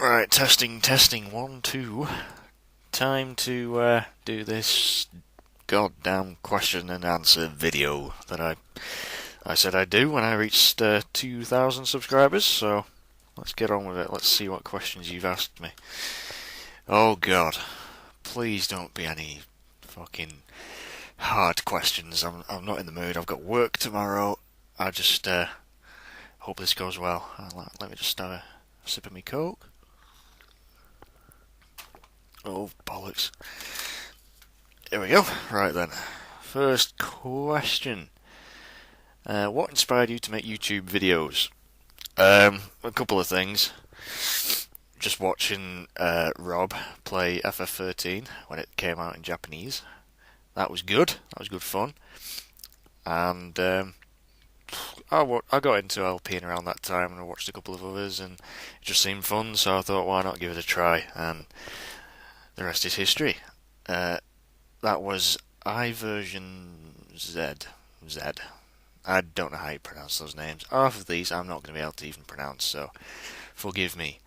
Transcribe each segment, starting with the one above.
Right, testing, 1, 2. Time to do this goddamn question and answer video that I said I'd do when I reached 2,000 subscribers, so let's get on with it. Let's see what questions you've asked me. Oh god, please don't be any fucking hard questions. I'm not in the mood. I've got work tomorrow. I just hope this goes well. Let me just start a sip of me Coke. Oh, bollocks. Here we go. Right then. First question. What inspired you to make YouTube videos? A couple of things. Just watching Rob play FF13 when it came out in Japanese. That was good. That was good fun. And I got into LPing around that time and I watched a couple of others and it just seemed fun, so I thought, why not give it a try? And the rest is history. That was iVersion Z. I don't know how you pronounce those names. Half of these I'm not going to be able to even pronounce, so forgive me.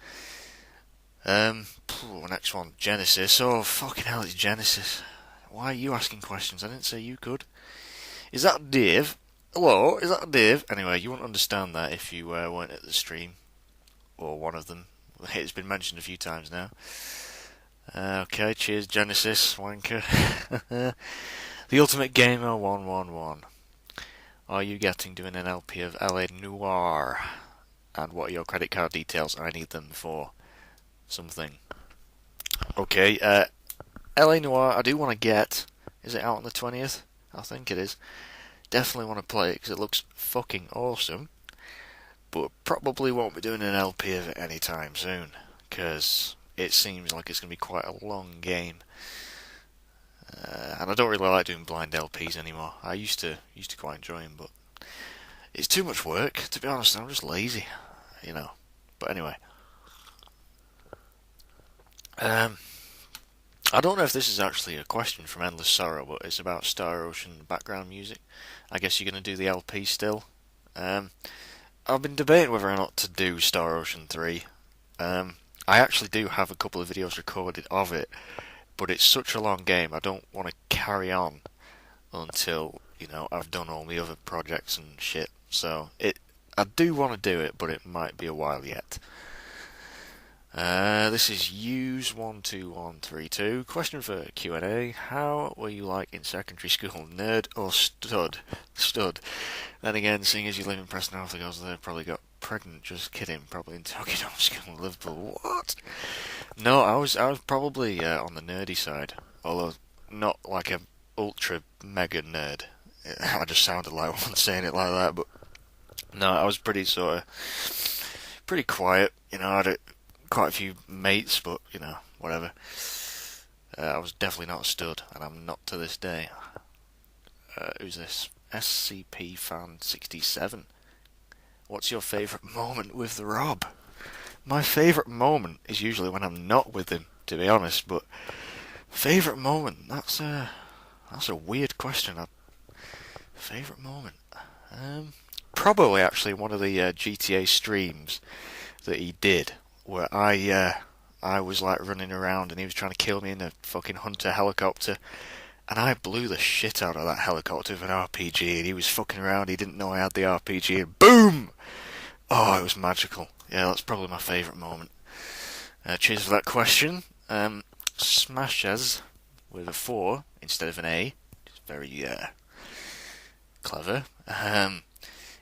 Next one, Genesis. Oh, fucking hell, it's Genesis. Why are you asking questions? I didn't say you could. Is that Dave? Hello, is that Dave? Anyway, you won't understand that if you weren't at the stream. Or one of them. It's been mentioned a few times now. Okay, cheers Genesis, wanker. The Ultimate Gamer 111. Are you getting to an LP of LA Noir? And what are your credit card details? I need them for something. Okay, LA Noir I do want to get. Is it out on the 20th? I think it is. Definitely want to play it because it looks fucking awesome. But probably won't be doing an LP of it anytime soon. Because it seems like it's going to be quite a long game, and I don't really like doing blind LPs anymore. I used to quite enjoy them, but it's too much work. To be honest, I'm just lazy, you know. But anyway, I don't know if this is actually a question from Endless Sorrow, but it's about Star Ocean background music. I guess you're going to do the LP still. I've been debating whether or not to do Star Ocean 3. I actually do have a couple of videos recorded of it, but it's such a long game, I don't want to carry on until, I've done all the other projects and shit. So, I do want to do it, but it might be a while yet. This is Use12132. Question for Q&A. How were you like in secondary school? Nerd or stud? Stud. Then again, seeing as you live in Preston, half the girls there probably got pregnant. Just kidding. Probably in Tokyo School in Liverpool. What? No, I was probably on the nerdy side. Although, not like a ultra mega nerd. I just sounded like one saying it like that, but no, I was pretty quiet. I had quite a few mates, but whatever. I was definitely not a stud, and I'm not to this day. Who's this? SCP Fan 67. What's your favourite moment with Rob? My favourite moment is usually when I'm not with him, to be honest. But favourite moment? That's a weird question. Favourite moment? Probably actually one of the GTA streams that he did, where I was like running around and he was trying to kill me in a fucking Hunter helicopter, and I blew the shit out of that helicopter with an RPG, and he was fucking around, he didn't know I had the RPG, and boom! Oh, it was magical. Yeah, that's probably my favourite moment. Cheers for that question. Smashes with a 4 instead of an A. It's very clever.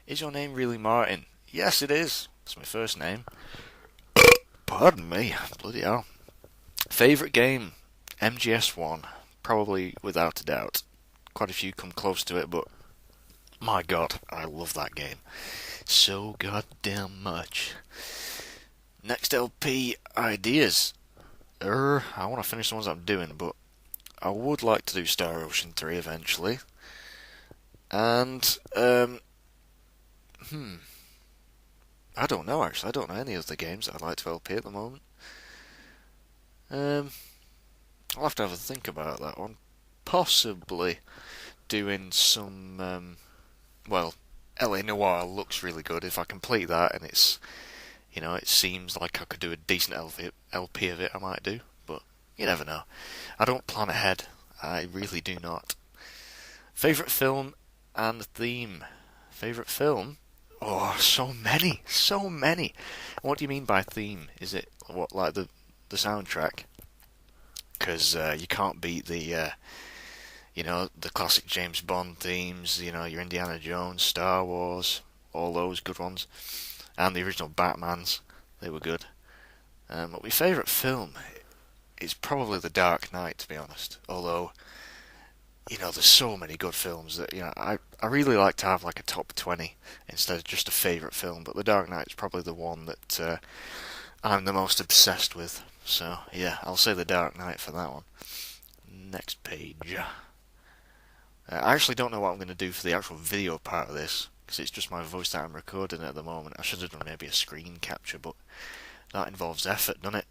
Is your name really Martin? Yes, it is. It's my first name. Pardon me. Bloody hell. Favourite game? MGS1. Probably without a doubt. Quite a few come close to it, but my god, I love that game so goddamn much. Next LP ideas. I want to finish the ones I'm doing, but I would like to do Star Ocean 3 eventually. And, I don't know actually. I don't know any of the games that I'd like to LP at the moment. I'll have to have a think about that one. Possibly doing some, LA Noir looks really good. If I complete that and it's You know, it seems like I could do a decent LP of it, I might do, but you never know. I don't plan ahead. I really do not. Favourite film and theme? Favourite film? Oh, so many, so many. What do you mean by theme? Is it what, like the soundtrack? Because you can't beat the classic James Bond themes. You know, your Indiana Jones, Star Wars, all those good ones, and the original Batmans. They were good. But my favourite film is probably The Dark Knight, to be honest. Although, there's so many good films that I really like to have like a top 20 instead of just a favourite film. But The Dark Knight is probably the one that I'm the most obsessed with. So yeah, I'll say The Dark Knight for that one. Next page. I actually don't know what I'm going to do for the actual video part of this because it's just my voice that I'm recording at the moment. I should have done maybe a screen capture, but that involves effort, doesn't it?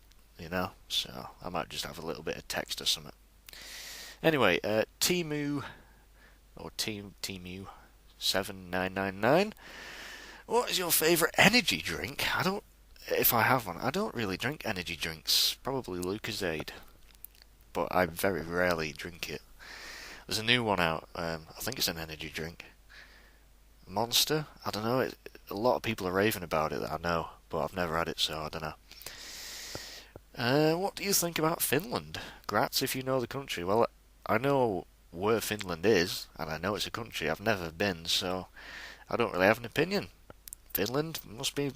So I might just have a little bit of text or something. Anyway, Timu, or Timu 7999. What is your favourite energy drink? If I have one, I don't really drink energy drinks. Probably Lucozade, but I very rarely drink it. There's a new one out. I think it's an energy drink. Monster? I don't know. A lot of people are raving about it that I know, but I've never had it, so I don't know. What do you think about Finland? Grats if you know the country. Well, I know where Finland is, and I know it's a country. I've never been, so I don't really have an opinion. Finland must be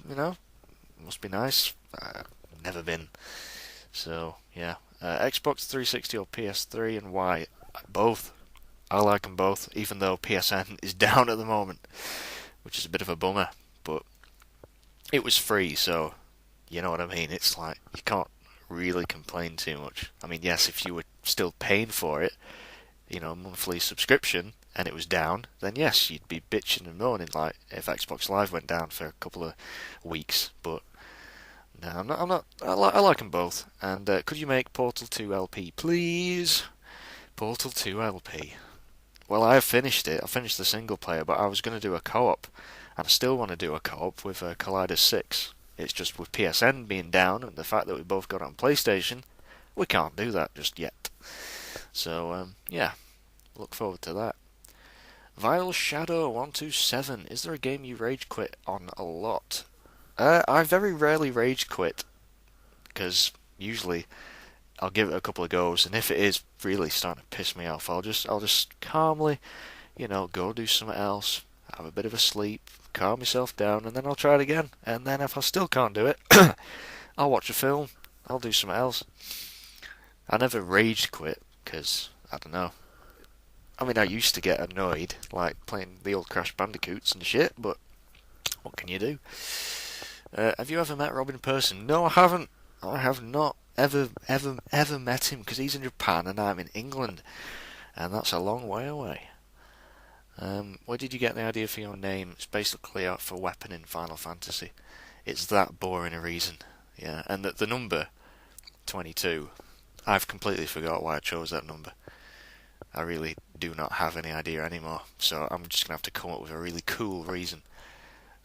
nice. I've never been. So, yeah. Xbox 360 or PS3 and why? Both. I like them both, even though PSN is down at the moment, which is a bit of a bummer. But it was free, so you know what I mean. It's like you can't really complain too much. I mean, yes, if you were still paying for it, monthly subscription, and it was down, then yes, you'd be bitching and moaning like if Xbox Live went down for a couple of weeks. But no, I'm not. I like them both. And could you make Portal 2 LP, please? Portal 2 LP. Well, I have finished it. I finished the single player, but I was going to do a co-op, and I still want to do a co-op with Collider 6. It's just with PSN being down and the fact that we both got it on PlayStation, we can't do that just yet. So, yeah, look forward to that. Vile Shadow 127. Is there a game you rage quit on a lot? I very rarely rage quit, because usually I'll give it a couple of goes, and if it is really starting to piss me off, I'll just calmly, go do something else, have a bit of a sleep, calm myself down, and then I'll try it again. And then if I still can't do it, I'll watch a film, I'll do something else. I never rage quit, because, I don't know. I mean, I used to get annoyed, like playing the old Crash Bandicoots and shit, but what can you do? Have you ever met Rob in person? No, I haven't. I have not ever met him, because he's in Japan and I'm in England, and that's a long way away. Where did you get the idea for your name? It's basically out for weapon in Final Fantasy. It's that boring a reason. Yeah, and the number 22, I've completely forgot why I chose that number. I really do not have any idea anymore, so I'm just gonna have to come up with a really cool reason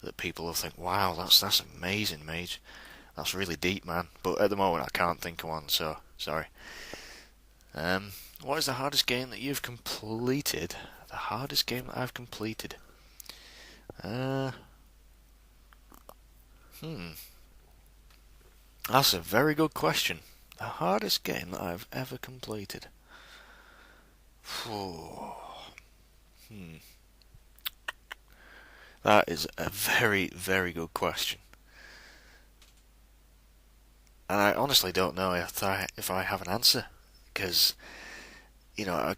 that people will think, wow, that's amazing, Mage. That's really deep, man. But at the moment, I can't think of one, so sorry. What is the hardest game that you've completed? The hardest game that I've completed. That's a very good question. The hardest game that I've ever completed. That is a very, very good question. And I honestly don't know if I have an answer, because the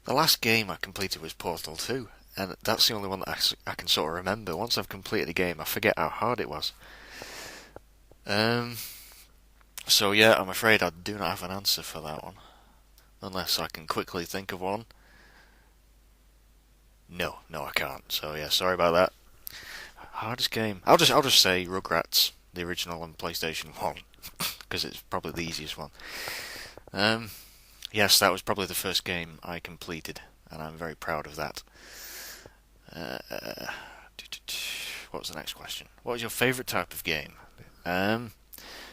last game I completed was Portal 2, and that's the only one that I can sort of remember. Once I've completed a game, I forget how hard it was. So yeah, I'm afraid I do not have an answer for that one, unless I can quickly think of one. No, I can't. So yeah, sorry about that. Hardest game. I'll just say Rugrats, the original on PlayStation 1, because it's probably the easiest one. Yes, that was probably the first game I completed, and I'm very proud of that. What's the next question? What is your favourite type of game? Um,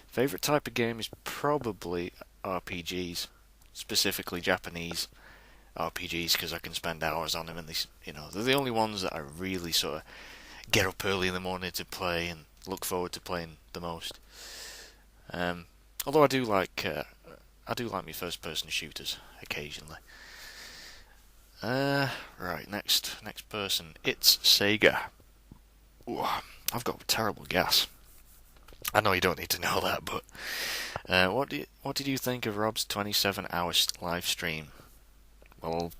Favourite type of game is probably RPGs, specifically Japanese RPGs, because I can spend hours on them, and they're the only ones that I really sort of get up early in the morning to play and look forward to playing the most. Um, Although I do like my first-person shooters occasionally. Right, next person. It's Sega. Ooh, I've got terrible gas. I know you don't need to know that, but what did you think of Rob's 27-hour live stream? Well,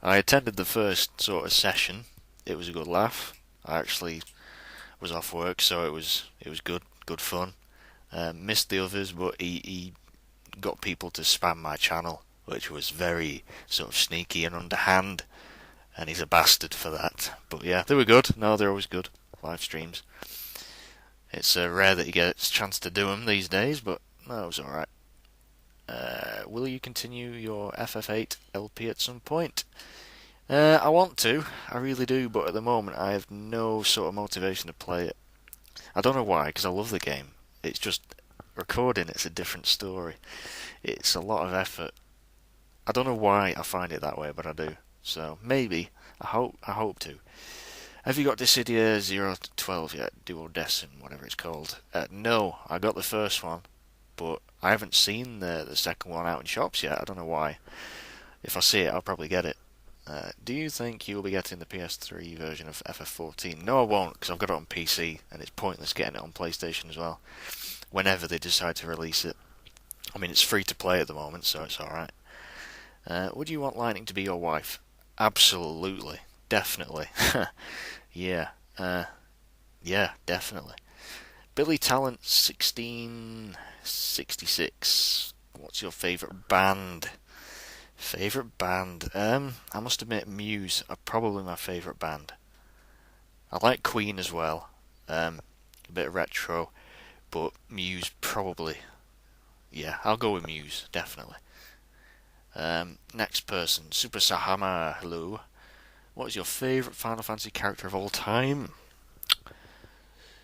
I attended the first sort of session. It was a good laugh. I actually was off work, so it was good fun. Missed the others, but he got people to spam my channel, which was very sort of sneaky and underhand, and he's a bastard for that. But yeah, they were good. No, they're always good live streams. It's rare that you get a chance to do them these days, but no, it was alright. Will you continue your FF8 LP at some point? I want to, I really do, but at the moment I have no sort of motivation to play it. I don't know why, because I love the game. It's just recording it's a different story. It's a lot of effort. I don't know why I find it that way, but I do. So maybe I hope to. Have you got Dissidia 0 to 12 yet? Duodecim, whatever it's called. No, I got the first one, but I haven't seen the second one out in shops yet. I don't know why. If I see it, I'll probably get it. Do you think you will be getting the PS3 version of FF14? No, I won't, because I've got it on PC, and it's pointless getting it on PlayStation as well. Whenever they decide to release it. I mean, it's free to play at the moment, so it's alright. Would you want Lightning to be your wife? Absolutely. Definitely. Yeah. Yeah, definitely. Billy Talent 1666. What's your favourite band? Favourite band? I must admit Muse are probably my favourite band. I like Queen as well. A bit of retro, but Muse probably. Yeah, I'll go with Muse, definitely. Next person, Super Sahama, hello. What is your favourite Final Fantasy character of all time?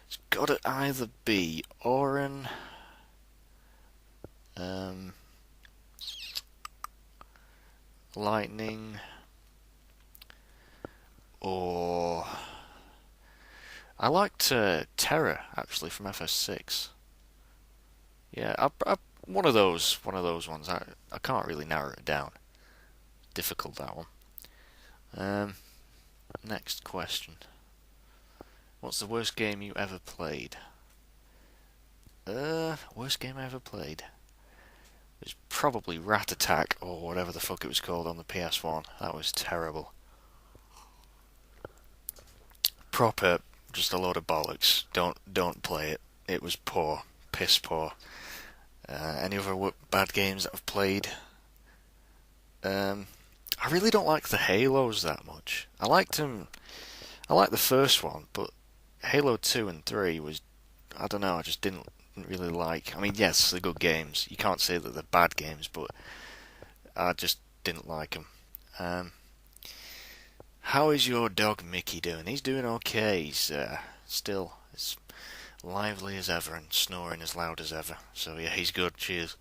It's got to either be Auron, Lightning, or I liked Terra actually from FS6. Yeah, one of those ones. I can't really narrow it down. Difficult, that one. Next question. What's the worst game you ever played? Worst game I ever played? It was probably Rat Attack or whatever the fuck it was called on the PS1. That was terrible. Proper, just a load of bollocks. Don't play it. It was poor, piss poor. Any other bad games that I've played? I really don't like the Halos that much. I liked them. I liked the first one, but Halo 2 and 3 was, I don't know, I just didn't really like. I mean, yes, they're good games. You can't say that they're bad games, but I just didn't like them. How is your dog Mickey doing? He's doing okay. He's still as lively as ever and snoring as loud as ever. So yeah, he's good. Cheers.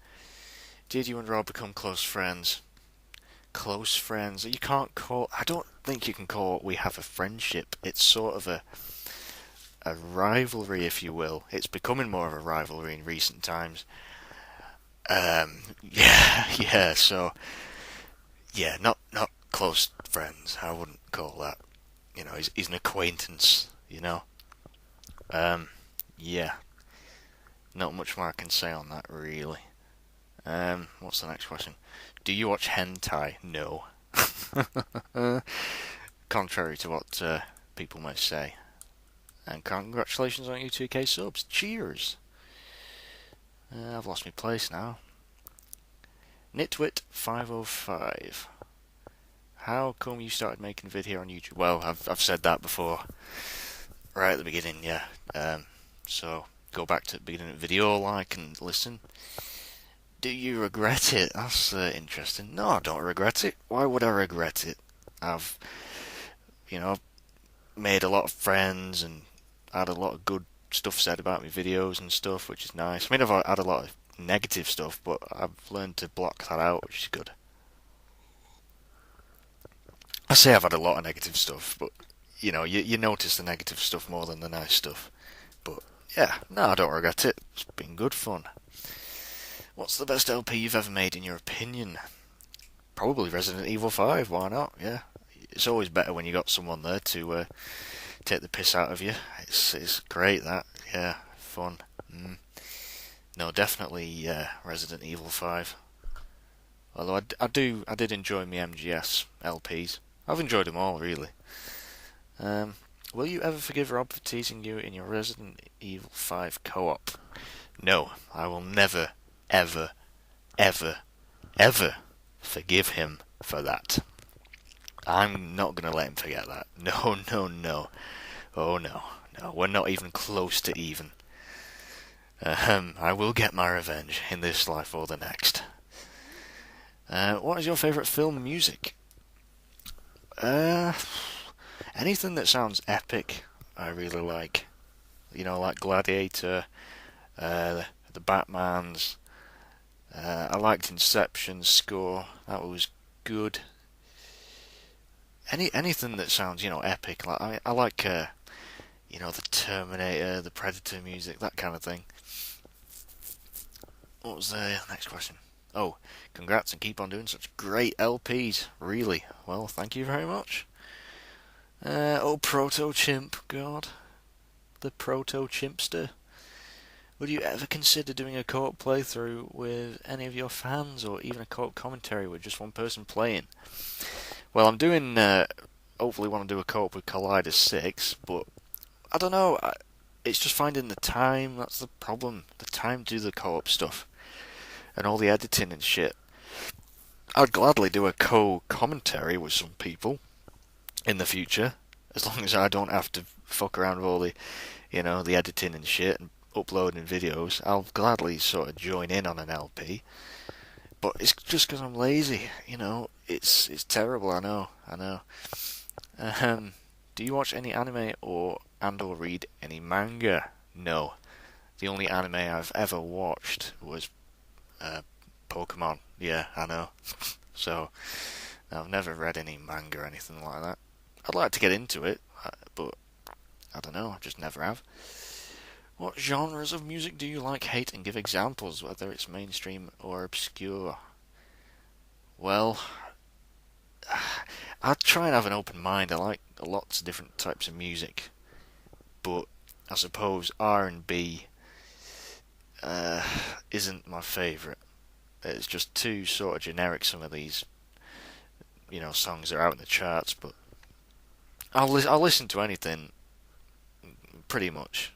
Did you and Rob become close friends? Close friends. You can't call. I don't think you can call. We have a friendship. It's sort of a rivalry, if you will. It's becoming more of a rivalry in recent times. Yeah. So, yeah, not close friends. I wouldn't call that. You know, he's an acquaintance. You know. Yeah. Not much more I can say on that, really. What's the next question? Do you watch hentai? No. Contrary to what people might say. And congratulations on your 2k subs. Cheers. I've lost my place now. Nitwit505. How come you started making a video on YouTube? Well, I've said that before. Right at the beginning, yeah. So, go back to the beginning of the video, like and listen. Do you regret it? That's interesting. No, I don't regret it. Why would I regret it? I've made a lot of friends and had a lot of good stuff said about my videos and stuff, which is nice. I mean, I've had a lot of negative stuff, but I've learned to block that out, which is good. I say I've had a lot of negative stuff, but you notice the negative stuff more than the nice stuff. But yeah, no, I don't regret it. It's been good fun. What's the best LP you've ever made in your opinion? Probably Resident Evil 5, why not? Yeah. It's always better when you got someone there to take the piss out of you. It's great, that. Yeah, fun. No, definitely Resident Evil 5. Although I did enjoy my MGS LPs. I've enjoyed them all, really. Will you ever forgive Rob for teasing you in your Resident Evil 5 co-op? No, I will never, ever, ever, ever forgive him for that. I'm not going to let him forget that. No, no, no. Oh, no. No, we're not even close to even. I will get my revenge in this life or the next. What is your favourite film music? Anything that sounds epic, I really like. Like Gladiator, the Batmans. I liked Inception's score. That was good. Anything that sounds, epic. Like I like, the Terminator, the Predator music, that kind of thing. What was the next question? Oh, congrats and keep on doing such great LPs. Really. Well, thank you very much. Proto Chimp, God. The Proto Chimpster. Would you ever consider doing a co-op playthrough with any of your fans, or even a co-op commentary with just one person playing? Well, I'm doing, hopefully want to do a co-op with Collider 6, but I don't know, it's just finding the time, that's the problem. The time to do the co-op stuff, and all the editing and shit. I'd gladly do a co-commentary with some people in the future, as long as I don't have to fuck around with all the, the editing and shit, and uploading videos. I'll gladly sort of join in on an LP. But it's just because I'm lazy, it's terrible, I know. Do you watch any anime or read any manga? No. The only anime I've ever watched was Pokemon. Yeah, I know. So, I've never read any manga or anything like that. I'd like to get into it, but I don't know, I just never have. What genres of music do you like, hate, and give examples, whether it's mainstream or obscure? Well, I try and have an open mind. I like lots of different types of music, but I suppose R&B isn't my favourite. It's just too sort of generic, some of these, songs that are out in the charts, but I'll listen to anything, pretty much.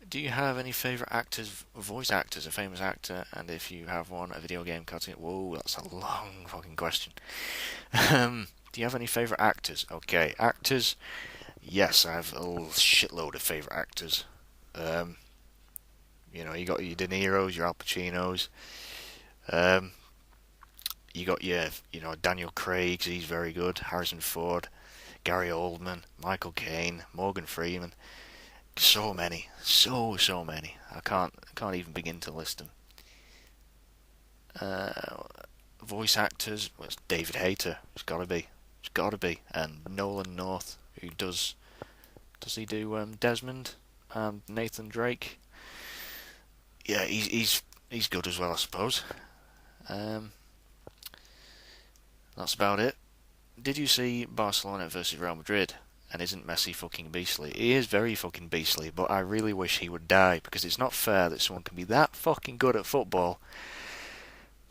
Do you have any favourite actors, voice actors, a famous actor, and if you have one, a video game cartoon? Whoa, that's a long fucking question. Do you have any favourite actors? Okay, actors. Yes, I have a shitload of favourite actors. You got your De Niro's, your Al Pacinos. You got your, Daniel Craig's, he's very good. Harrison Ford, Gary Oldman, Michael Caine, Morgan Freeman. So many, so many. I can't even begin to list them. Voice actors, well, it's David Hayter. It's gotta be. And Nolan North, who does he do Desmond and Nathan Drake? Yeah, he's good as well, I suppose. That's about it. Did you see Barcelona versus Real Madrid? And isn't Messi fucking beastly? He is very fucking beastly, but I really wish he would die, because it's not fair that someone can be that fucking good at football,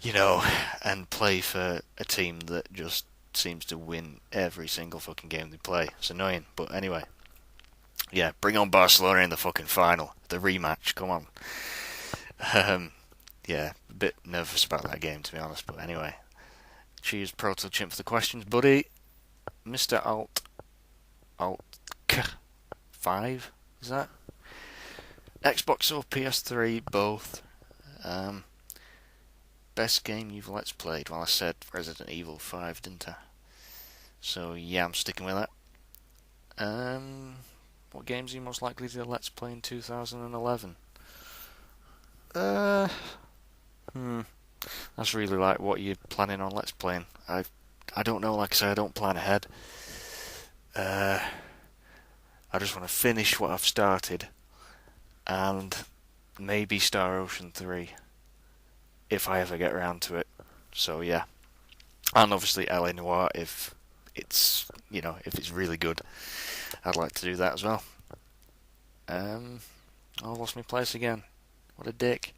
and play for a team that just seems to win every single fucking game they play. It's annoying, but anyway. Yeah, bring on Barcelona in the fucking final. The rematch, come on. Yeah, a bit nervous about that game, to be honest, but anyway. Cheers, Proto Chimp, for the questions, buddy. Mr. Alt 5, is that? Xbox or PS3, both. Best game you've let's played? Well, I said Resident Evil 5, didn't I? So yeah, I'm sticking with that. Um, what games are you most likely to Let's Play in 2011? Uh, hmm. That's really like what you're planning on Let's Playing. I don't know. Like I say, I don't plan ahead. Uh, I just want to finish what I've started, and maybe Star Ocean 3 if I ever get around to it. So yeah, and obviously LA Noire if it's really good. I'd like to do that as well. I lost my place again. What a dick.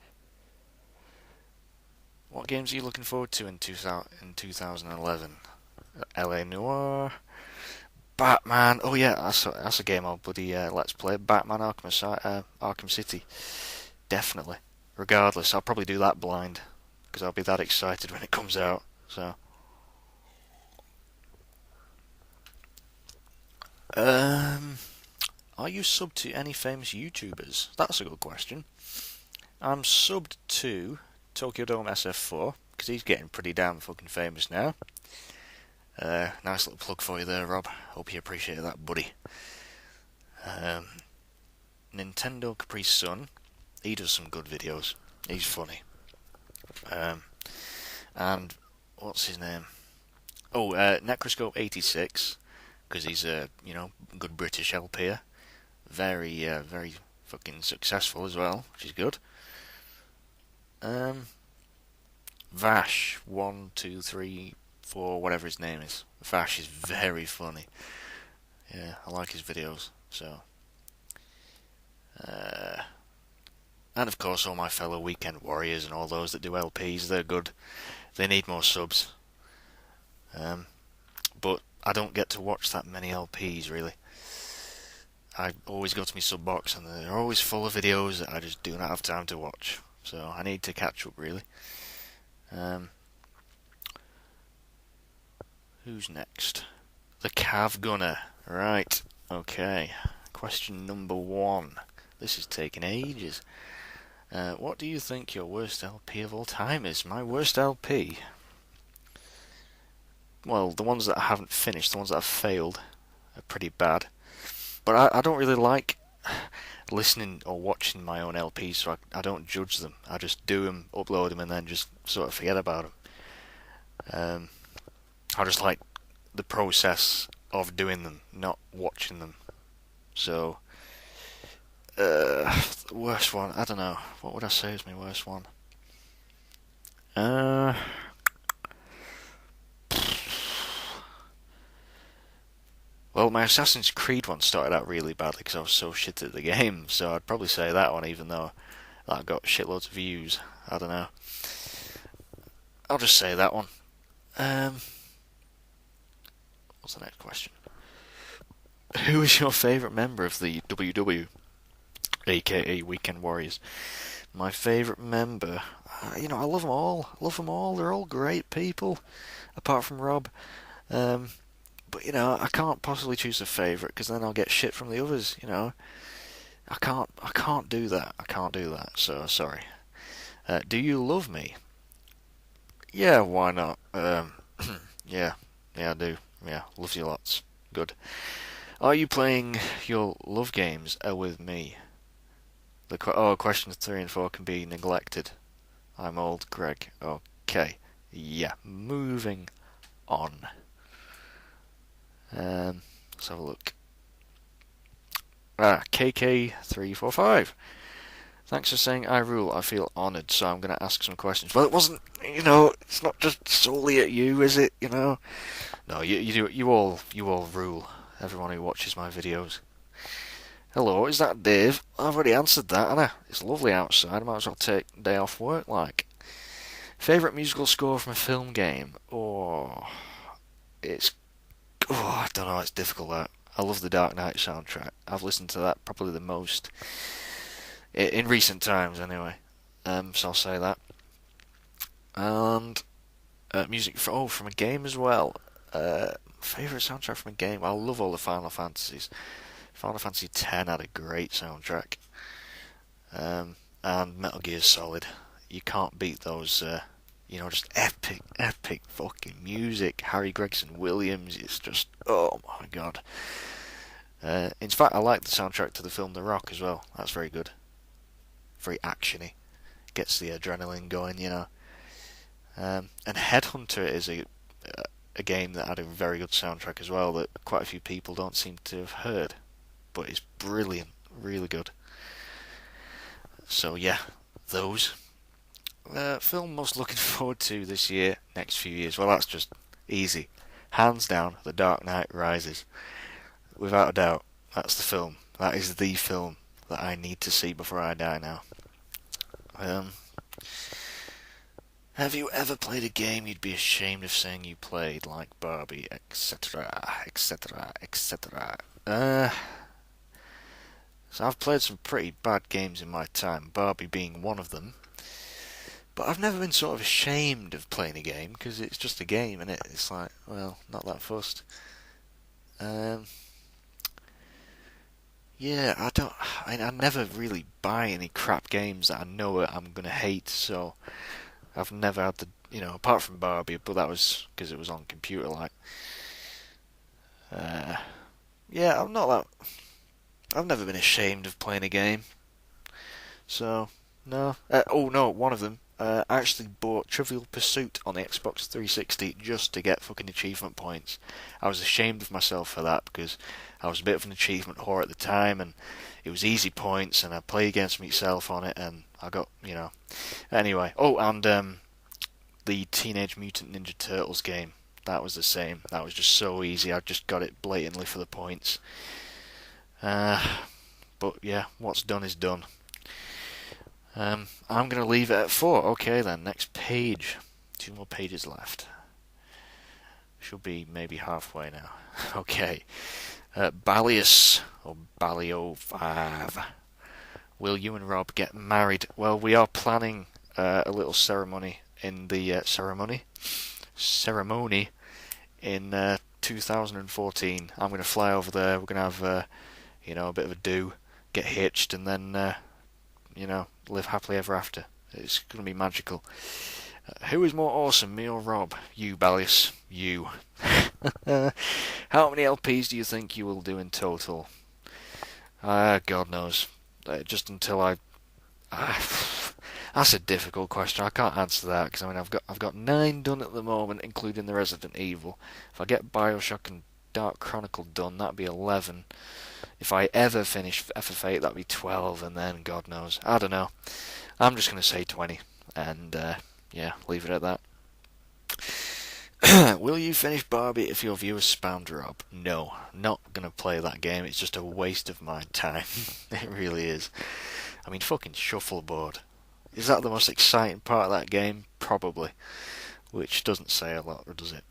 What games are you looking forward to in 2011? LA Noire, Batman. Oh yeah, that's a game I'll bloody let's play. Batman Arkham City. Definitely. Regardless, I'll probably do that blind because I'll be that excited when it comes out. So, um, are you subbed to any famous YouTubers? That's a good question. I'm subbed to Tokyo Dome SF4 because he's getting pretty damn fucking famous now. Nice little plug for you there, Rob. Hope you appreciate that, buddy. Um, Nintendo Capri's son, he does some good videos. He's funny. And what's his name? Oh, Necroscope86, because he's a good British LPer. Very fucking successful as well, which is good. Vash 1234, whatever his name is. Vash is very funny. Yeah, I like his videos. So, and of course all my fellow weekend warriors and all those that do LPs, they're good. They need more subs. But I don't get to watch that many LPs really. I always go to my sub box and they're always full of videos that I just do not have time to watch. So I need to catch up really. Who's next? The Cav Gunner. Right. Okay. Question number 1. This is taking ages. What do you think your worst LP of all time is? My worst LP? Well, the ones that I haven't finished, the ones that have failed, are pretty bad. But I don't really like listening or watching my own LPs, so I don't judge them. I just do them, upload them, and then just sort of forget about them. I just like the process of doing them, not watching them. So, worst one, I don't know. What would I say is my worst one? Well, my Assassin's Creed one started out really badly because I was so shit at the game, so I'd probably say that one, even though that got shitloads of views. I don't know. I'll just say that one. What's the next question? Who is your favourite member of the WW, aka Weekend Warriors? My favourite member? I love them all. I love them all. They're all great people, apart from Rob. But I can't possibly choose a favourite because then I'll get shit from the others. I can't do that. I can't do that. So sorry. Do you love me? Yeah, why not? Yeah, I do. Yeah, loves you lots. Good. Are you playing your love games with me? Questions 3 and 4 can be neglected. I'm old, Greg. Okay. Yeah, moving on. Let's have a look. KK345. Thanks for saying I rule. I feel honoured, so I'm going to ask some questions. Well, it wasn't, it's not just solely at you, is it? No, you do. You all rule. Everyone who watches my videos. Hello, is that Dave? I've already answered that, haven't I? It's lovely outside. I might as well take a day off work, like. Favourite musical score from a film game? I don't know. It's difficult. That I love the Dark Knight soundtrack. I've listened to that probably the most in recent times, anyway. So I'll say that. And music from a game as well. Favourite soundtrack from a game? I love all the Final Fantasies. Final Fantasy X had a great soundtrack. And Metal Gear Solid. You can't beat those, just epic fucking music. Harry Gregson Williams is just, oh my god. In fact, I like the soundtrack to the film The Rock as well. That's very good. Very actiony. Gets the adrenaline going, you know. And Headhunter is a game that had a very good soundtrack as well that quite a few people don't seem to have heard. But it's brilliant. Really good. So yeah, those. Film most looking forward to this year, next few years. Well, that's just easy. Hands down, The Dark Knight Rises. Without a doubt, that's the film. That is the film that I need to see before I die now. Have you ever played a game you'd be ashamed of saying you played, like Barbie, etc., etc., etc.? So I've played some pretty bad games in my time, Barbie being one of them. But I've never been sort of ashamed of playing a game, because it's just a game, and it's like, well, not that fussed. Yeah, I never really buy any crap games that I know I'm gonna hate, so I've never had the, apart from Barbie, but that was because it was on computer, like. Yeah, I've never been ashamed of playing a game, so, no. Oh no, one of them. I actually bought Trivial Pursuit on the Xbox 360 just to get fucking achievement points. I was ashamed of myself for that because I was a bit of an achievement whore at the time, and it was easy points, and I played against myself on it, and I got, Anyway, and the Teenage Mutant Ninja Turtles game, that was the same. That was just so easy. I just got it blatantly for the points. But yeah, what's done is done. I'm going to leave it at 4. Okay then, next page. 2 more pages left. Should be maybe halfway now. Okay. Ballius, or Ballio 5. Will you and Rob get married? Well, we are planning a little ceremony in the ceremony in 2014. I'm going to fly over there. We're going to have a bit of a do, get hitched, and then live happily ever after. It's going to be magical. Who is more awesome, me or Rob? You, Ballius. You. How many LPs do you think you will do in total? God knows. Just until that's a difficult question. I can't answer that because I've got 9 done at the moment, including the Resident Evil. If I get Bioshock and Dark Chronicle done, that'd be 11. If I ever finish FF8, that'd be 12, and then God knows. I don't know. I'm just going to say 20, and leave it at that. Will you finish Barbie if your viewers spammed Rob? No, not going to play that game. It's just a waste of my time. It really is. I mean, fucking shuffleboard. Is that the most exciting part of that game? Probably. Which doesn't say a lot, or does it?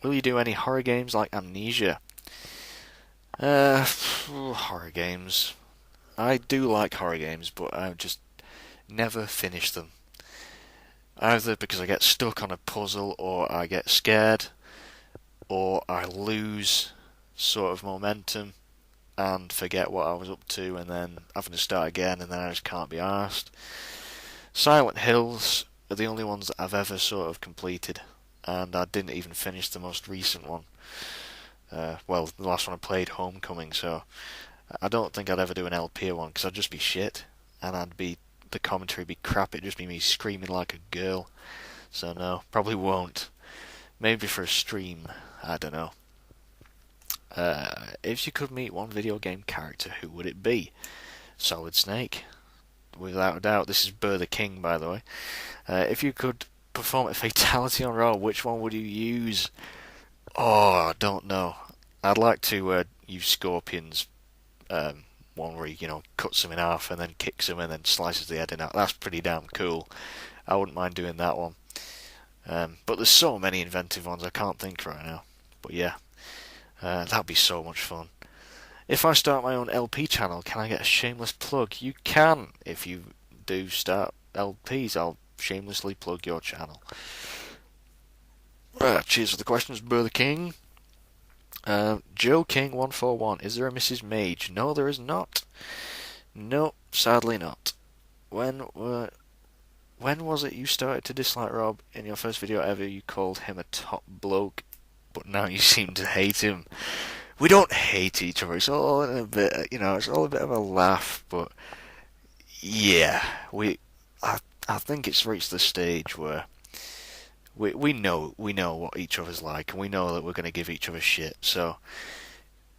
Will you do any horror games like Amnesia? Horror games. I do like horror games, but I just never finish them. Either because I get stuck on a puzzle, or I get scared, or I lose sort of momentum and forget what I was up to, and then having to start again, and then I just can't be arsed. Silent Hills are the only ones that I've ever sort of completed, and I didn't even finish the most recent one. The last one I played, Homecoming, so I don't think I'd ever do an LP one, because I'd just be shit, and the commentary would be crap, it'd just be me screaming like a girl. So no, probably won't. Maybe for a stream, I don't know. If you could meet one video game character, who would it be? Solid Snake, without a doubt. This is Burr King, by the way. If you could perform a fatality on Raw, which one would you use? Oh, I don't know. I'd like to use Scorpion's one where he, cuts him in half and then kicks him and then slices the head in half. That's pretty damn cool. I wouldn't mind doing that one. But there's so many inventive ones I can't think right now. But yeah, that'd be so much fun. If I start my own LP channel, can I get a shameless plug? You can. If you do start LPs, I'll shamelessly plug your channel. Cheers for the questions, Brother King. Joe King 141. Is there a Mrs. Mage? No, there is not. No, sadly not. When was it you started to dislike Rob? In your first video ever, you called him a top bloke, but now you seem to hate him. we don't hate each other. It's all in a bit, it's all a bit of a laugh. But yeah, I, I think it's reached the stage where we know what each other's like, and we know that we're going to give each other shit. So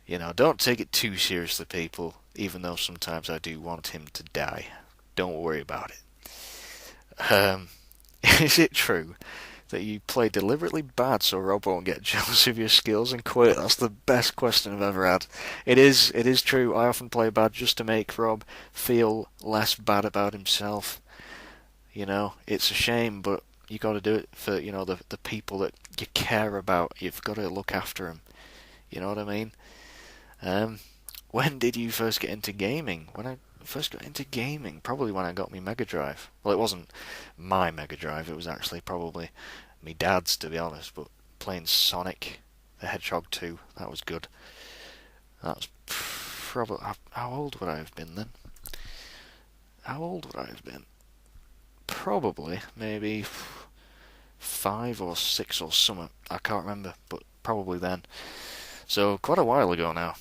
don't take it too seriously, people. Even though sometimes I do want him to die, don't worry about it. Is it true that you play deliberately bad so Rob won't get jealous of your skills and quit? That's the best question I've ever had. It is true. I often play bad just to make Rob feel less bad about himself. It's a shame, but you got to do it for the people that you care about. You've got to look after them. You know what I mean? Um, when did you first get into gaming? When I first got into gaming, probably when I got my Mega Drive. Well, it wasn't my Mega Drive. It was actually probably my dad's, to be honest. But playing Sonic the Hedgehog 2, that was good. That was probably how old would I have been then? How old would I have been? Probably maybe 5 or 6 or something. I can't remember, but probably then. So quite a while ago now.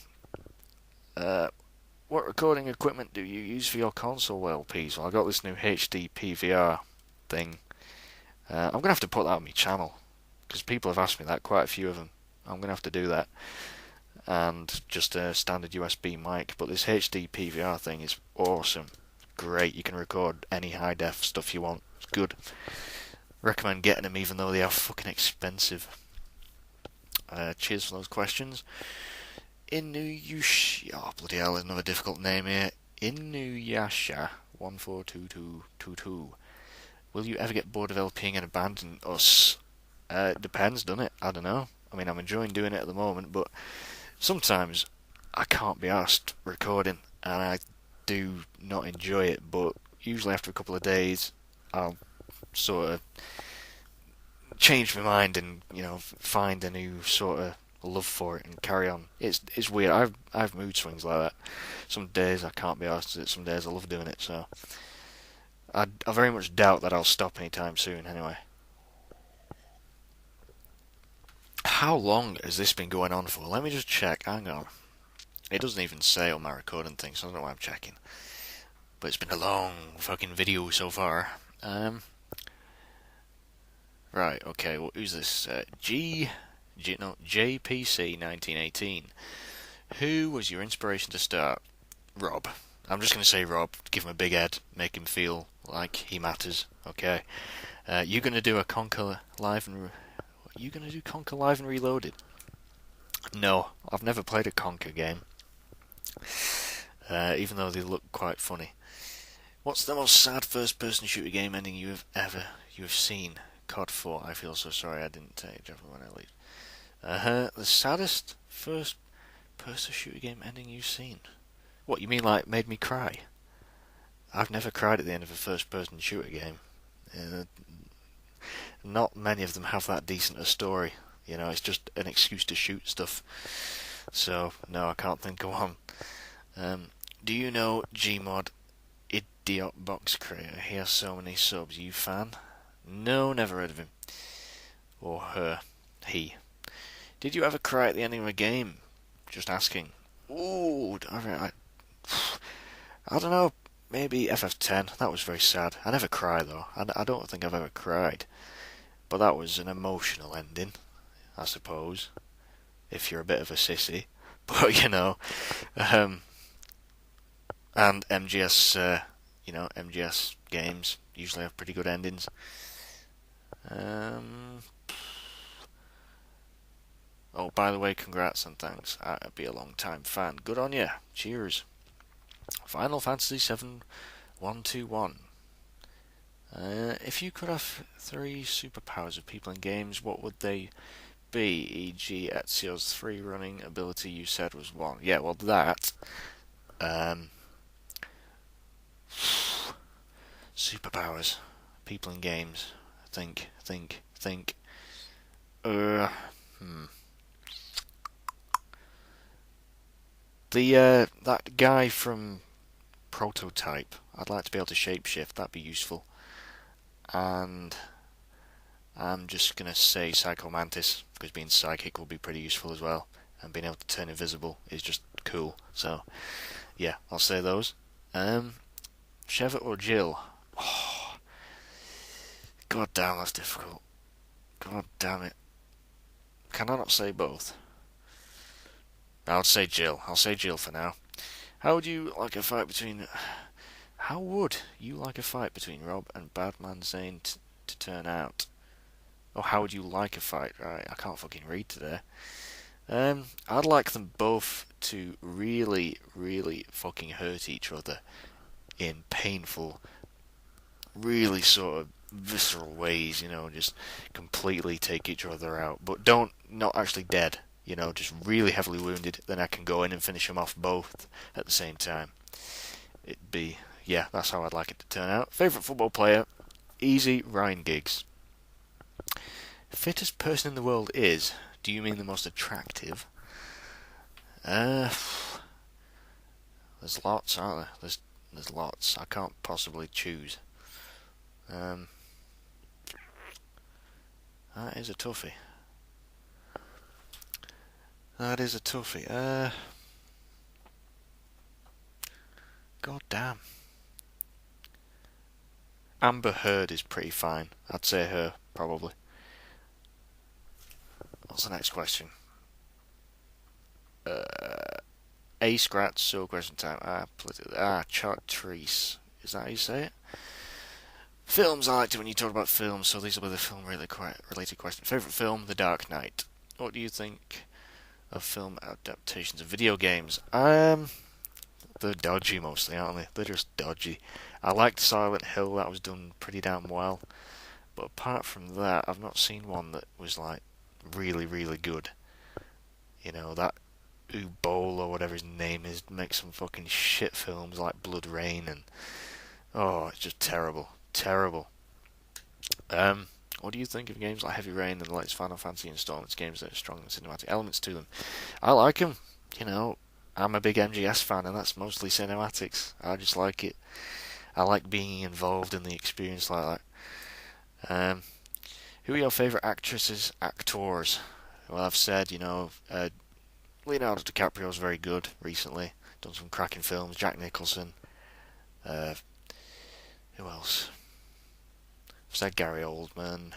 What recording equipment do you use for your console LPs? Well, I got this new HD PVR thing. I'm going to have to put that on my channel, because people have asked me that, quite a few of them. I'm going to have to do that. And just a standard USB mic. But this HD PVR thing is awesome. Great. You can record any high def stuff you want. It's good. Recommend getting them, even though they are fucking expensive. Cheers for those questions. Oh bloody hell, there's another difficult name here. Inuyasha 142222. Will you ever get bored of LPing and abandon us? It depends, doesn't it? I don't know. I mean, I'm enjoying doing it at the moment, but sometimes I can't be asked recording, and I do not enjoy it. But usually after a couple of days, I'll sort of change my mind and find a new sort of love for it and carry on. It's weird. I've mood swings like that. Some days I can't be asked to do it. Some days I love doing it. So I very much doubt that I'll stop anytime soon. Anyway, how long has this been going on for? Let me just check. Hang on. It doesn't even say on my recording thing, so I don't know why I'm checking. But it's been a long fucking video so far. Right. Okay. Well, who's this? JPC 1918. Who was your inspiration to start? Rob. I'm just going to say Rob. Give him a big head. Make him feel like he matters. Okay. You going to do a Conquer Live and you going to do Conquer Live and Reloaded? No, I've never played a Conquer game. Even though they look quite funny. What's the most sad first-person shooter game ending you have seen? COD 4. I feel so sorry I didn't take it when I leave. The saddest first-person shooter game ending you've seen? What, you mean like made me cry? I've never cried at the end of a first-person shooter game. Not many of them have that decent a story. It's just an excuse to shoot stuff. So, no, I can't think of one. Do you know Gmod Idiot Box Creator? He has so many subs. You fan? No, never heard of him. Or her. He. Did you ever cry at the ending of a game? Just asking. Ooh, I don't know. Maybe FF10. That was very sad. I never cry though. I don't think I've ever cried. But that was an emotional ending, I suppose. If you're a bit of a sissy. But and MGS, MGS games usually have pretty good endings. Oh, by the way, congrats and thanks. I'd be a long time fan. Good on you. Cheers. Final Fantasy VII 121. If you could have 3 superpowers of people in games, what would they be? E.g., Ezio's 3 running ability you said was 1. Yeah, well, that. Superpowers. People in games. Think. That guy from Prototype. I'd like to be able to shapeshift. That'd be useful. And I'm just gonna say Psycho Mantis, because being psychic will be pretty useful as well. and being able to turn invisible is just cool. So yeah, I'll say those. Sheva or Jill? Oh, God damn, that's difficult. God damn it. Can I not say both? I'll say Jill. I'll say Jill for now. How would you like a fight between? How would you like a fight between Rob and Badman Zane to turn out? Or how would you like a fight? Right, I can't fucking read today. I'd like them both to really, really fucking hurt each other in painful, really sort of visceral ways, just completely take each other out. But not actually dead, just really heavily wounded. Then I can go in and finish them off both at the same time. Yeah, that's how I'd like it to turn out. Favourite football player? Easy, Ryan Giggs. Fittest person in the world is? Do you mean the most attractive? There's lots, aren't there? There's lots. I can't possibly choose. That is a toughie. That is a toughie. God damn. Amber Heard is pretty fine. I'd say her, probably. What's the next question? A scratch, so question time. Chartrice. Is that how you say it? Films, I liked it when you talked about films, so these will be the film related questions. Favourite film, The Dark Knight. What do you think of film adaptations of video games? They're dodgy mostly, aren't they? They're just dodgy. I liked Silent Hill, that was done pretty damn well. But apart from that, I've not seen one that was like really, really good. That Ubol or whatever his name is makes some fucking shit films like Blood Rain and it's just terrible. Terrible. What do you think of games like Heavy Rain and the latest Final Fantasy installments, games that are strong cinematic elements to them? I like them. I'm a big MGS fan, and that's mostly cinematics. I just like it. I like being involved in the experience like that. Who are your favourite actresses, actors? Well, I've said, Leonardo DiCaprio's very good recently. Done some cracking films. Jack Nicholson. Who else? I've said Gary Oldman.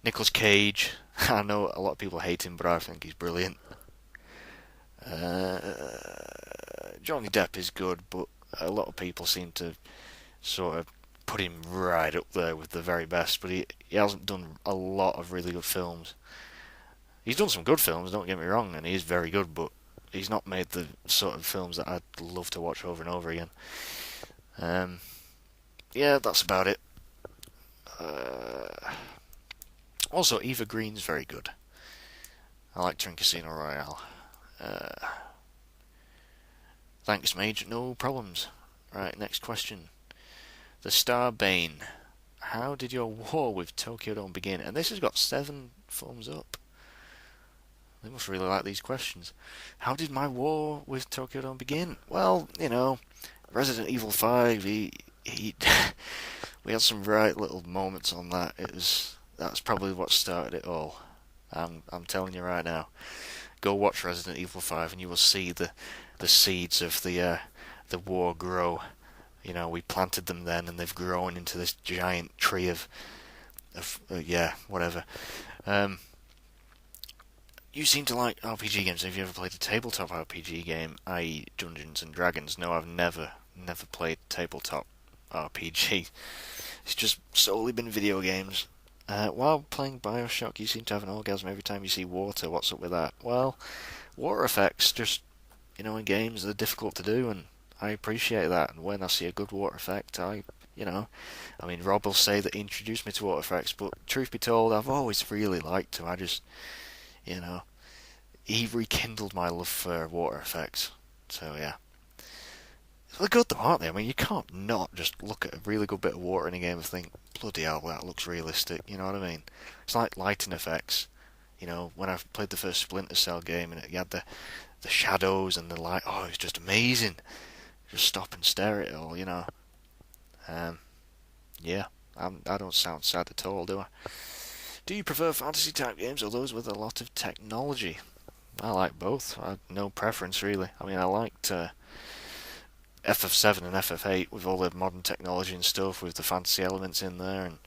Nicolas Cage. I know a lot of people hate him, but I think he's brilliant. Johnny Depp is good, but a lot of people seem to sort of put him right up there with the very best, but he hasn't done a lot of really good films. He's done some good films, don't get me wrong, and he is very good, but he's not made the sort of films that I'd love to watch over and over again. Yeah, that's about it. Also, Eva Green's very good. I like her in Casino Royale. Thanks, Mage. No problems. Right, next question. The Star Bane. How did your war with Tokyo Dome begin? And this has got 7 thumbs up. They must really like these questions. How did my war with Tokyo Dome begin? Well, Resident Evil 5, he we had some right little moments on that. That's probably what started it all. I'm telling you right now. Go watch Resident Evil 5 and you will see the seeds of the war grow. We planted them then and they've grown into this giant tree of whatever. You seem to like RPG games. Have you ever played a tabletop RPG game, i.e. Dungeons and Dragons? No, I've never played tabletop RPG. It's just solely been video games. While playing Bioshock, you seem to have an orgasm every time you see water. What's up with that? Well, water effects just, in games, they're difficult to do, and I appreciate that. And when I see a good water effect, Rob will say that he introduced me to water effects, but truth be told, I've always really liked them. I just, he rekindled my love for water effects. So, yeah. They're good though, aren't they? You can't not just look at a really good bit of water in a game and think, bloody hell, that looks realistic, you know what I mean? It's like lighting effects. When I played the first Splinter Cell game and you had the shadows and the light, it was just amazing. Just stop and stare at it all, Yeah, I don't sound sad at all, do I? Do you prefer fantasy type games or those with a lot of technology? I like both. I have no preference really. I mean, I liked FF7 and FF8 with all the modern technology and stuff, with the fantasy elements in there, and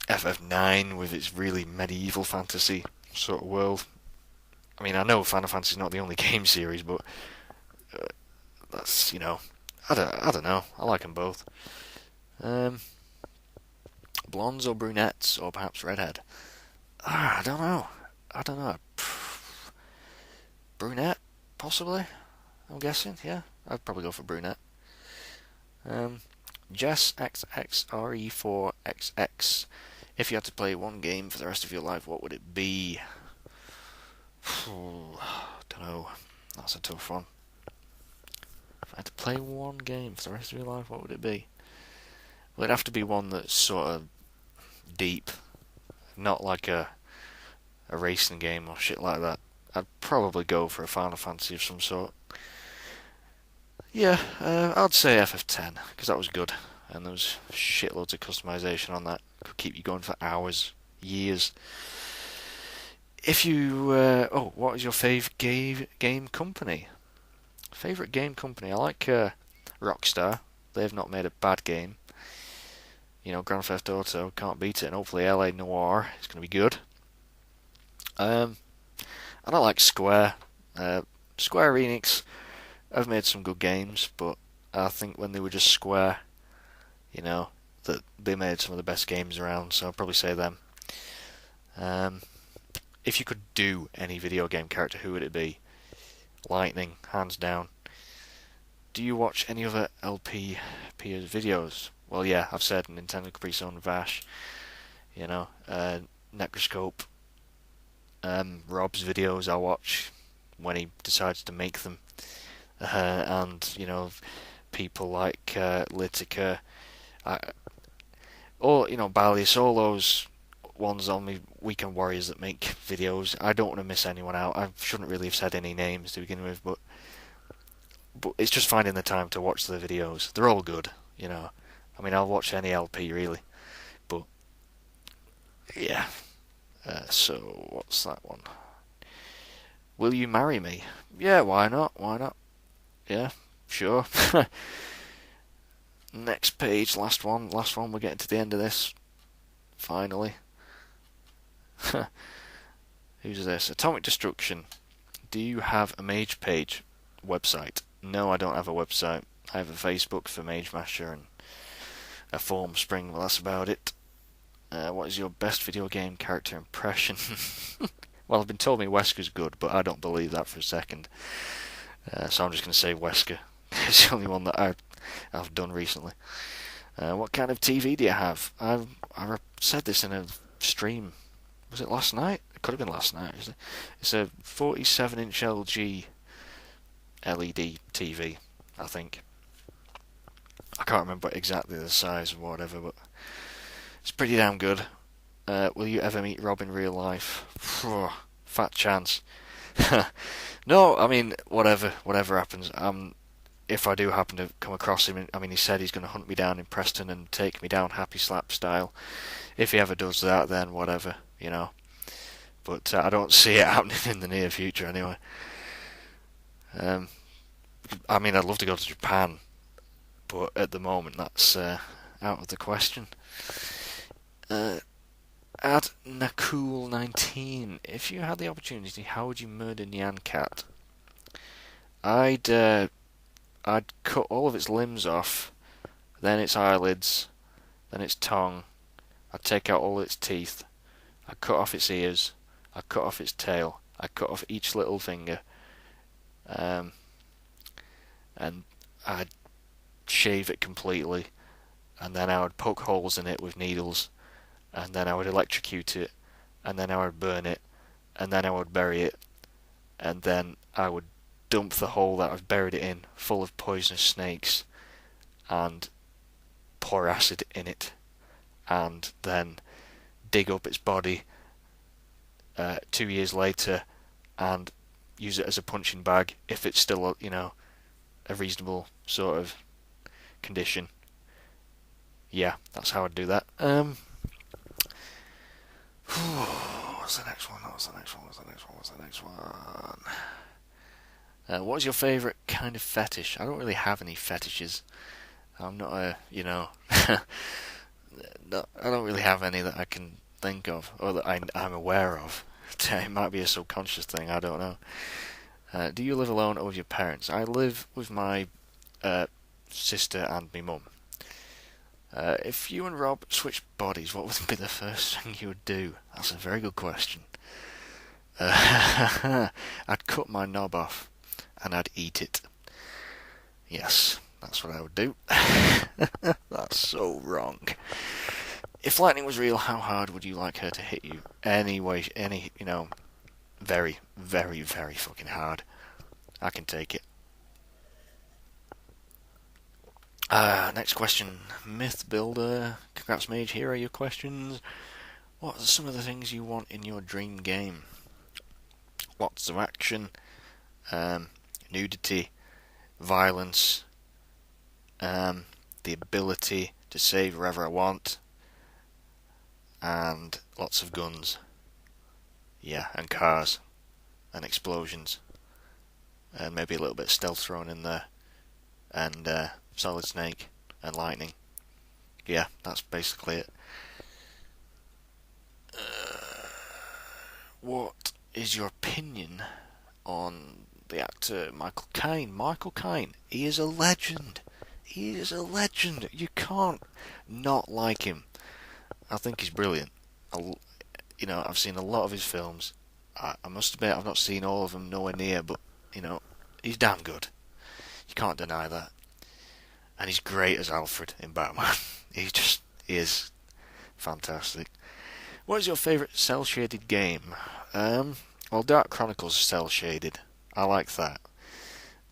FF9 with its really medieval fantasy sort of world. I mean, I know Final Fantasy's not the only game series, but that's, I don't know. I like them both. Um, Blondes or brunettes, or perhaps redhead? I don't know. I don't know. Brunette, possibly. I'm guessing. Yeah, I'd probably go for brunette. Um, Jess XXRE4XX. If you had to play one game for the rest of your life, what would it be? Don't know. That's a tough one. If I had to play one game for the rest of your life, what would it be? Well, it'd have to be one that's sort of deep, not like a racing game or shit like that. I'd probably go for a Final Fantasy of some sort. Yeah, I'd say FF10 because that was good, and there was shitloads of customization on that. Could keep you going for hours, years. If you, what is your favourite game company? Favourite game company? I like Rockstar. They've not made a bad game. Grand Theft Auto, can't beat it, and hopefully LA Noire is going to be good. And I like Square. Square Enix have made some good games, but I think when they were just Square, that they made some of the best games around, so I'll probably say them. If you could do any video game character, who would it be? Lightning, hands down. Do you watch any other LP videos? Well, yeah, I've said Nintendo Capri Sun, Vash, Necroscope, Rob's videos I watch when he decides to make them, and people like Litica, or Balius, all those ones on me weekend warriors that make videos. I don't want to miss anyone out. I shouldn't really have said any names to begin with, but it's just finding the time to watch the videos. They're all good, I mean, I'll watch any LP really, but yeah. So what's that one? Will you marry me? Yeah, why not? Why not? Yeah, sure. Next page, last one. We're getting to the end of this. Finally. Who's this? Atomic Destruction. Do you have a Mage page website? No, I don't have a website. I have a Facebook for Mage Masher and a Form Spring. Well, that's about it. What is your best video game character impression? Well, I've been told me Wesker's good, but I don't believe that for a second. So I'm just going to say Wesker. It's the only one that I've done recently. What kind of TV do you have? I said this in a stream. Was it last night? It could have been last night. It's a 47-inch LG LED TV, I think. I can't remember exactly the size or whatever, but it's pretty damn good. Will you ever meet Rob in real life? Fat chance. No, I mean, whatever happens. If I do happen to come across him, I mean, he said he's going to hunt me down in Preston and take me down happy slap style. If he ever does that, then whatever, But I don't see it happening in the near future anyway. I mean, I'd love to go to Japan, but at the moment that's out of the question. Add Nakul19. If you had the opportunity, how would you murder Nyan Cat? I'd cut all of its limbs off, then its eyelids, then its tongue. I'd take out all its teeth. I'd cut off its ears. I'd cut off its tail. I'd cut off each little finger. And I'd shave it completely, and then I would poke holes in it with needles, and then I would electrocute it, and then I would burn it, and then I would bury it, and then I would dump the hole that I've buried it in full of poisonous snakes, and pour acid in it, and then dig up its body 2 years later and use it as a punching bag if it's still a reasonable sort of condition. Yeah, that's how I'd do that. What's the next one? What's the next one? What's the next one? What's the next one? What is your favourite kind of fetish? I don't really have any fetishes. I'm not a, no, I don't really have any that I can think of or that I'm aware of. It might be a subconscious thing. I don't know. Do you live alone or with your parents? I live with my uh, sister and my mum. If you and Rob switched bodies, what would be the first thing you would do? That's a very good question. I'd cut my knob off and I'd eat it. Yes, that's what I would do. That's so wrong. If lightning was real, how hard would you like her to hit you? Very, very, very fucking hard. I can take it. Next question. Myth Builder. Congrats, Mage. Here are your questions. What are some of the things you want in your dream game? Lots of action, nudity, violence, the ability to save wherever I want, and lots of guns. Yeah, and cars, and explosions, and maybe a little bit of stealth thrown in there, and Solid Snake, and lightning. Yeah, that's basically it. What is your opinion on the actor Michael Caine? Michael Caine, he is a legend. He is a legend. You can't not like him. I think he's brilliant. I've seen a lot of his films. I must admit, I've not seen all of them, nowhere near, but, he's damn good. You can't deny that. And he's great as Alfred in Batman. He is fantastic. What is your favourite cel-shaded game? Well, Dark Chronicles is cel-shaded. I like that.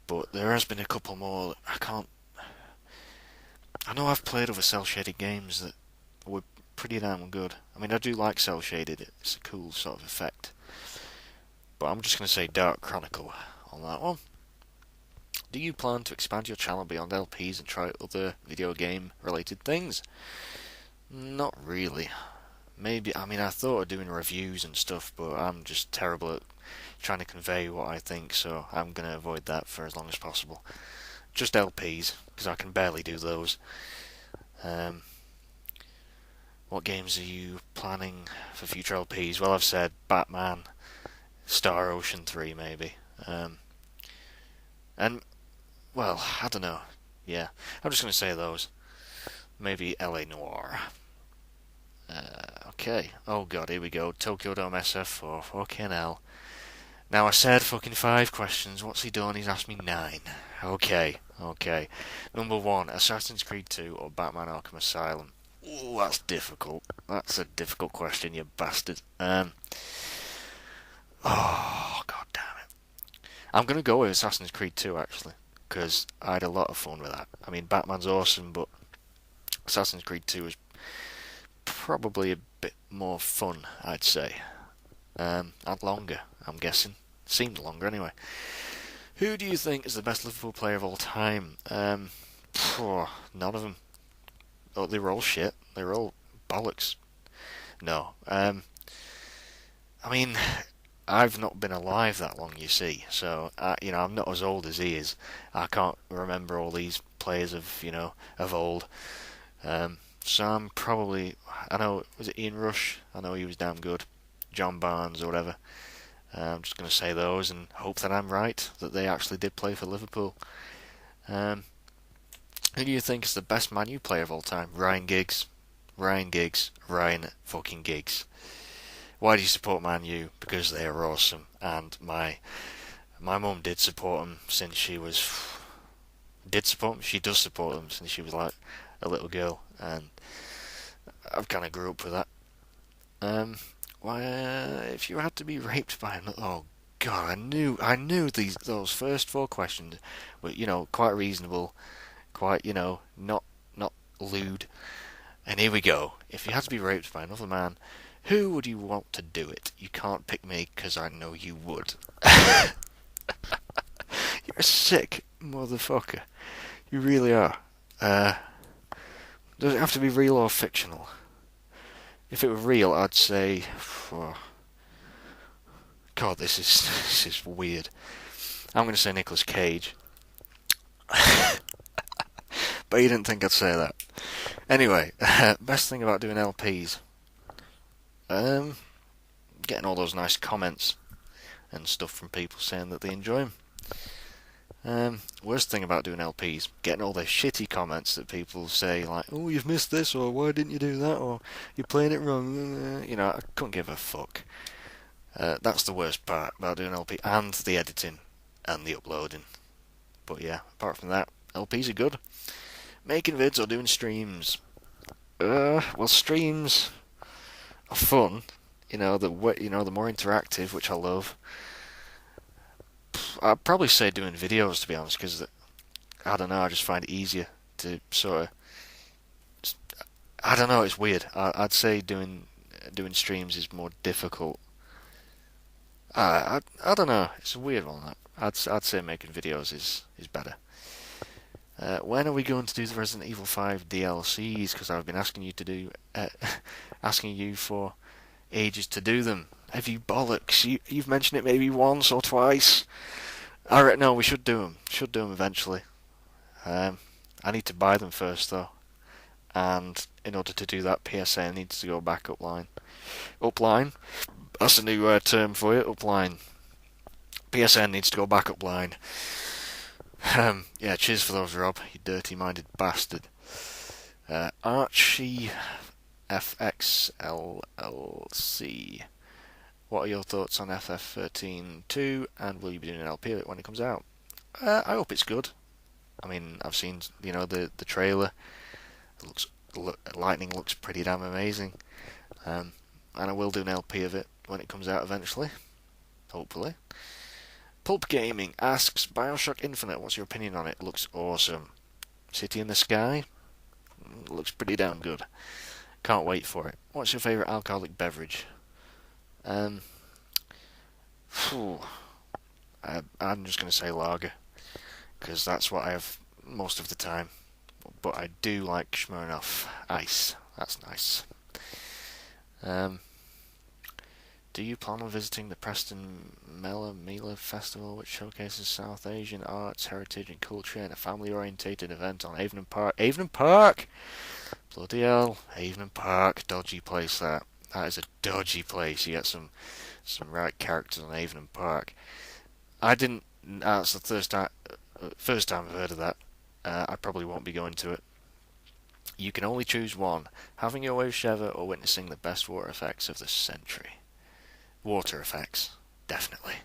But there has been a couple more that I know I've played other cel-shaded games that were pretty damn good. I mean, I do like cel-shaded. It's a cool sort of effect. But I'm just going to say Dark Chronicle on that one. Do you plan to expand your channel beyond LPs and try other video game related things? Not really. Maybe, I thought of doing reviews and stuff, but I'm just terrible at trying to convey what I think, so I'm going to avoid that for as long as possible. Just LPs, because I can barely do those. What games are you planning for future LPs? Well, I've said Batman, Star Ocean 3 maybe. And, well, I don't know. Yeah, I'm just going to say those. Maybe LA Noire. Okay. Oh god, here we go. Tokyo Dome SF4. Fucking hell. Now I said fucking 5 questions. What's he done? He's asked me 9. Okay. Number 1, Assassin's Creed 2 or Batman Arkham Asylum? Ooh, that's difficult. That's a difficult question, you bastard. Oh, god damn it. I'm gonna go with Assassin's Creed 2 actually, because I had a lot of fun with that. I mean, Batman's awesome, but Assassin's Creed 2 is probably a bit more fun, I'd say. And longer, I'm guessing. Seemed longer anyway. Who do you think is the best Liverpool player of all time? None of them. Oh, they were all shit. They were all bollocks. No. I've not been alive that long, you see. So, I'm not as old as he is. I can't remember all these players of old. So I'm probably, was it Ian Rush? I know he was damn good. John Barnes or whatever. I'm just going to say those and hope that I'm right, that they actually did play for Liverpool. Who do you think is the best Man U player of all time? Ryan Giggs. Ryan fucking Giggs. Why do you support Man U? Because they are awesome. And my mum did support them since she was... She does support them since she was like a little girl. And I've kind of grew up with that. If you had to be raped by another... Oh, God, I knew those first 4 questions were, quite reasonable, quite, not lewd. And here we go. If you had to be raped by another man, who would you want to do it? You can't pick me, because I know you would. You're a sick motherfucker. You really are. Does it have to be real or fictional? If it were real, I'd say, oh, God, this is weird. I'm going to say Nicolas Cage, but you didn't think I'd say that. Anyway, best thing about doing LPs, getting all those nice comments and stuff from people saying that they enjoy them. Worst thing about doing LPs, getting all the shitty comments that people say, like, "Oh, you've missed this," or "Why didn't you do that?" or "You're playing it wrong." You know, I couldn't give a fuck. That's the worst part about doing LP, and the editing and the uploading. But yeah, apart from that, LPs are good. Making vids or doing streams. Well, streams are fun. The more interactive, which I love. I'd probably say doing videos, to be honest, because I don't know. I just find it easier to sort of. I don't know. It's weird. I'd say doing streams is more difficult. I don't know. It's a weird one. I'd say making videos is better. When are we going to do the Resident Evil 5 DLCs? Because I've been asking you for ages to do them. Have you bollocks? You've mentioned it maybe once or twice. Alright, no, we should do them. Should do them eventually. I need to buy them first though, and in order to do that, PSN needs to go back upline. Upline? That's a new term for you. Upline. PSN needs to go back upline. Yeah, cheers for those, Rob. You dirty-minded bastard. Archie FXLLC. What are your thoughts on FF13-2, and will you be doing an LP of it when it comes out? I hope it's good. I mean, I've seen the trailer. Lightning looks pretty damn amazing, and I will do an LP of it when it comes out eventually, hopefully. Pulp Gaming asks, Bioshock Infinite, what's your opinion on it? It looks awesome. City in the Sky? Looks pretty damn good. Can't wait for it. What's your favourite alcoholic beverage? I'm just going to say lager, because that's what I have most of the time. But I do like Smirnoff Ice. That's nice. Do you plan on visiting the Preston Mela Festival, which showcases South Asian arts, heritage and culture in a family-orientated event on Avon Park? Avon Park! Bloody hell, Avon Park. Dodgy place, that. That is a dodgy place. You get some right characters on Avon Park. That's the first time I've heard of that. I probably won't be going to it. You can only choose one. Having your way with Sheva or witnessing the best water effects of the century. Water effects. Definitely.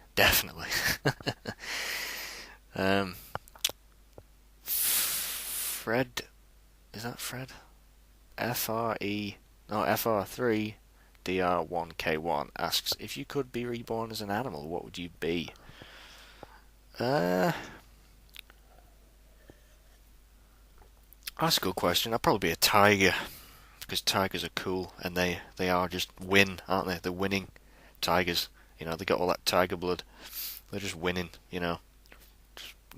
Fred. Is that Fred? FR3 DR1K1 asks, if you could be reborn as an animal, what would you be? That's a good question. I'd probably be a tiger, because tigers are cool, and they are just win, aren't they? They're winning tigers. They got all that tiger blood. They're just winning.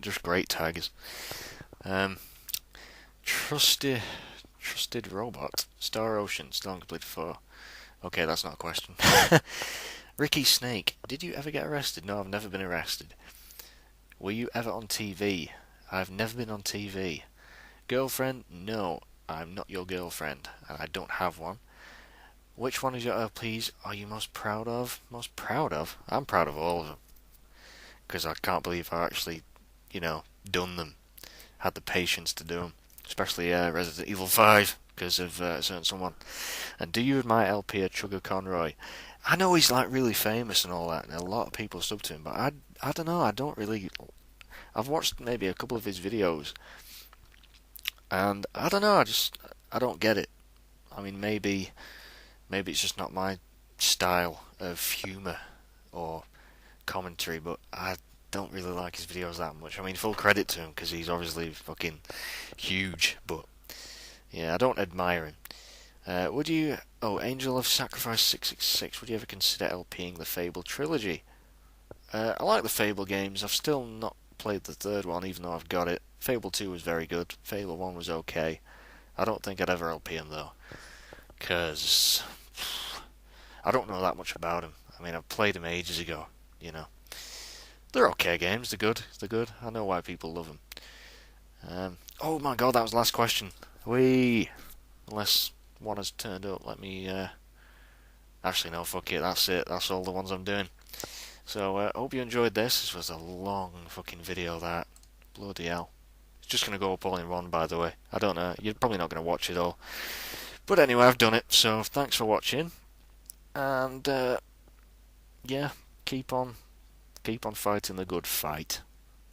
Just great tigers. Trusted robot. Star Ocean. Still uncompleted 4. Okay, that's not a question. Ricky Snake. Did you ever get arrested? No, I've never been arrested. Were you ever on TV? I've never been on TV. Girlfriend? No, I'm not your girlfriend, and I don't have one. Which one of your LPs are you most proud of? Most proud of? I'm proud of all of them, because I can't believe I actually, done them. Had the patience to do them, especially Resident Evil 5, because of a certain someone. And do you admire LP or Chugger Conroy? I know he's like really famous and all that, and a lot of people sub to him, but I don't know. I don't really. I've watched maybe a couple of his videos, and I don't know. I don't get it. I mean, maybe it's just not my style of humour or commentary, but I don't really like his videos that much. I mean, full credit to him, because he's obviously fucking huge, but yeah, I don't admire him. Would you... Oh, Angel of Sacrifice 666, would you ever consider LPing the Fable trilogy? I like the Fable games. I've still not played the third one, even though I've got it. Fable 2 was very good. Fable 1 was okay. I don't think I'd ever LP him, though. Because... I don't know that much about them. I mean, I've played them ages ago. You know, they're okay games. They're good. They're good. I know why people love them. Oh my god, that was the last question. Wee. Unless one has turned up, let me. Actually, no, fuck it. That's it. That's all the ones I'm doing. So, I hope you enjoyed this. This was a long fucking video, that. Bloody hell. It's just going to go up all in one, by the way. I don't know. You're probably not going to watch it all. But anyway, I've done it. So, thanks for watching. And, yeah, keep on fighting the good fight.